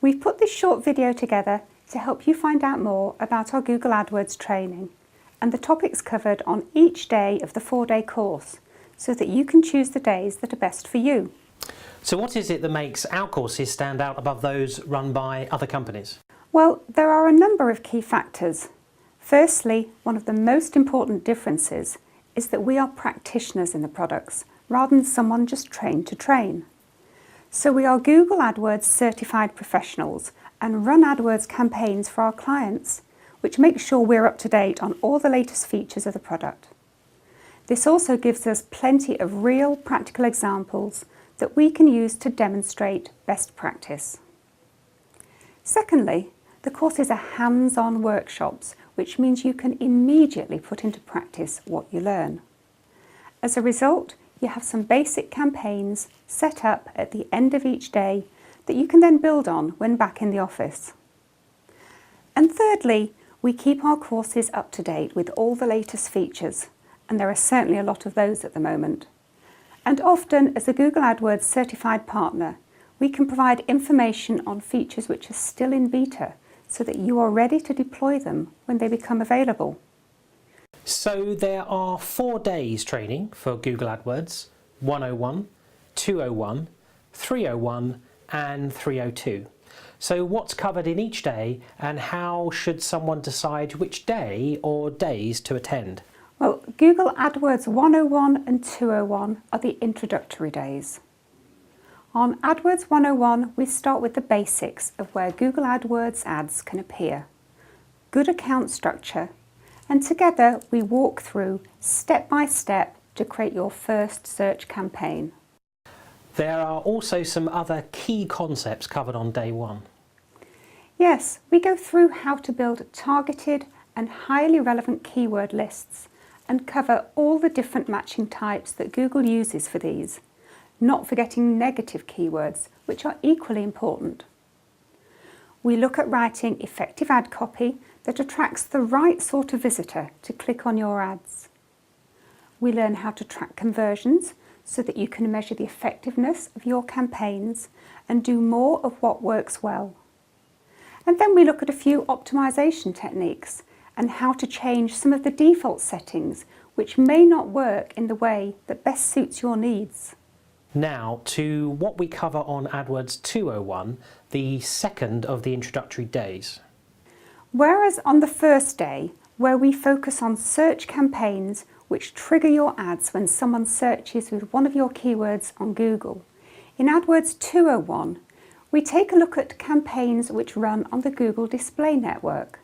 We've put this short video together to help you find out more about our Google AdWords training and the topics covered on each day of the 4-day course so that you can choose the days that are best for you. So what is it that makes our courses stand out above those run by other companies? Well, there are a number of key factors. Firstly, one of the most important differences is that we are practitioners in the products rather than someone just trained to train. So we are Google AdWords certified professionals and run AdWords campaigns for our clients, which makes sure we're up to date on all the latest features of the product. This also gives us plenty of real practical examples that we can use to demonstrate best practice. Secondly, the courses are hands-on workshops, which means you can immediately put into practice what you learn. As a result, you have some basic campaigns set up at the end of each day that you can then build on when back in the office. And thirdly, we keep our courses up to date with all the latest features, and there are certainly a lot of those at the moment. And often, as a Google AdWords certified partner, we can provide information on features which are still in beta so that you are ready to deploy them when they become available. So there are 4 days training for Google AdWords: 101, 201, 301 and 302. So what's covered in each day, and how should someone decide which day or days to attend? Well, Google AdWords 101 and 201 are the introductory days. On AdWords 101, we start with the basics of where Google AdWords ads can appear, good account structure, and together we walk through step by step to create your first search campaign. There are also some other key concepts covered on day 1. Yes, we go through how to build targeted and highly relevant keyword lists and cover all the different matching types that Google uses for these, not forgetting negative keywords, which are equally important. We look at writing effective ad copy that attracts the right sort of visitor to click on your ads. We learn how to track conversions so that you can measure the effectiveness of your campaigns and do more of what works well. And then we look at a few optimization techniques and how to change some of the default settings which may not work in the way that best suits your needs. Now to what we cover on AdWords 201, the second of the introductory days. Whereas on the first day, where we focus on search campaigns which trigger your ads when someone searches with one of your keywords on Google, in AdWords 201, we take a look at campaigns which run on the Google Display Network.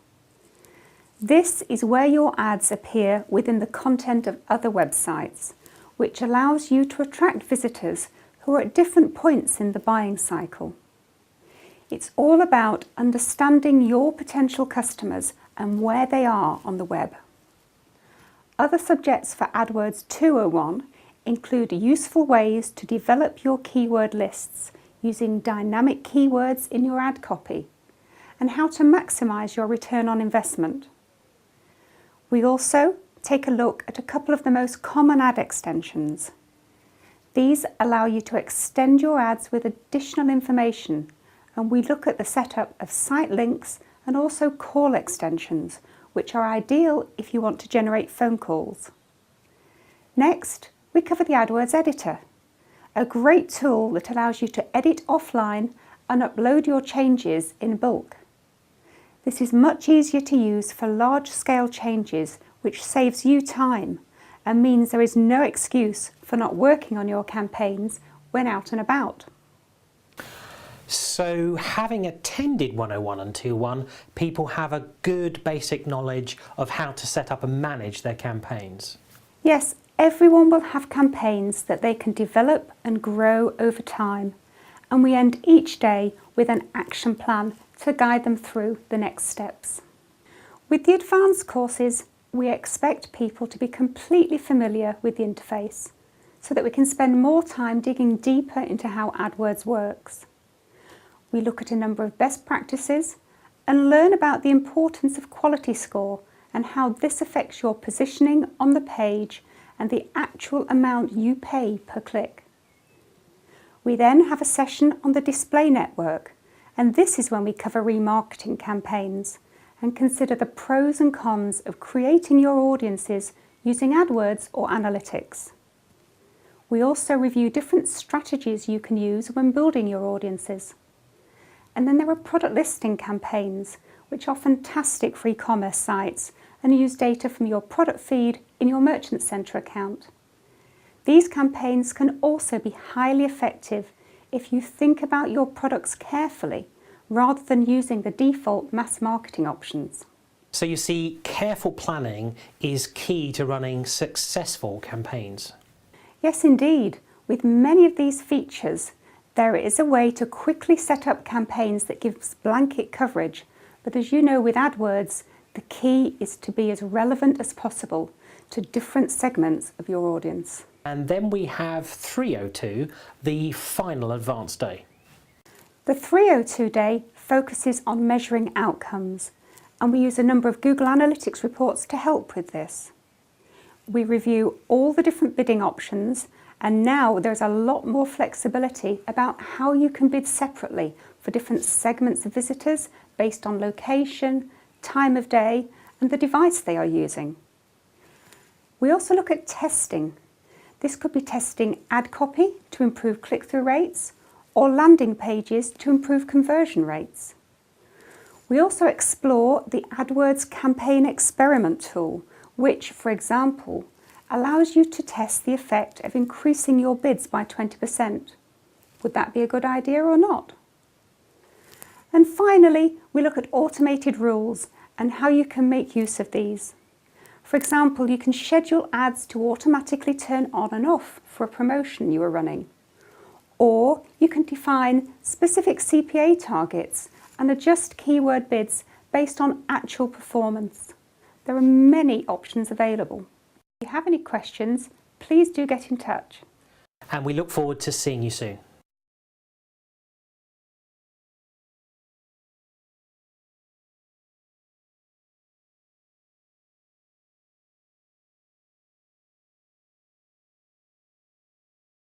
This is where your ads appear within the content of other websites, which allows you to attract visitors who are at different points in the buying cycle. It's all about understanding your potential customers and where they are on the web. Other subjects for AdWords 201 include useful ways to develop your keyword lists using dynamic keywords in your ad copy, and how to maximize your return on investment. We also take a look at a couple of the most common ad extensions. These allow you to extend your ads with additional information, and we look at the setup of site links and also call extensions, which are ideal if you want to generate phone calls. Next, we cover the AdWords editor, a great tool that allows you to edit offline and upload your changes in bulk. This is much easier to use for large-scale changes, which saves you time and means there is no excuse for not working on your campaigns when out and about. So having attended 101 and 201, people have a good basic knowledge of how to set up and manage their campaigns. Yes, everyone will have campaigns that they can develop and grow over time, and we end each day with an action plan to guide them through the next steps. With the advanced courses, we expect people to be completely familiar with the interface so that we can spend more time digging deeper into how AdWords works. We look at a number of best practices and learn about the importance of quality score and how this affects your positioning on the page and the actual amount you pay per click. We then have a session on the display network And this is when we cover remarketing campaigns and consider the pros and cons of creating your audiences using AdWords or analytics. We also review different strategies you can use when building your audiences. And then there are product listing campaigns, which are fantastic for e-commerce sites and use data from your product feed in your Merchant Center account. These campaigns can also be highly effective if you think about your products carefully rather than using the default mass marketing options. So you see, careful planning is key to running successful campaigns. Yes, indeed. With many of these features, there is a way to quickly set up campaigns that gives blanket coverage. But as you know, with AdWords, the key is to be as relevant as possible to different segments of your audience. And then we have 302, the final advanced day. The 302 day focuses on measuring outcomes, and we use a number of Google Analytics reports to help with this. We review all the different bidding options, and now there's a lot more flexibility about how you can bid separately for different segments of visitors based on location, time of day, and the device they are using. We also look at testing. This could be testing ad copy to improve click-through rates or landing pages to improve conversion rates. We also explore the AdWords Campaign Experiment tool, which, for example, allows you to test the effect of increasing your bids by 20%. Would that be a good idea or not? And finally, we look at automated rules and how you can make use of these. For example, you can schedule ads to automatically turn on and off for a promotion you are running. Or you can define specific CPA targets and adjust keyword bids based on actual performance. There are many options available. If you have any questions, please do get in touch. And we look forward to seeing you soon.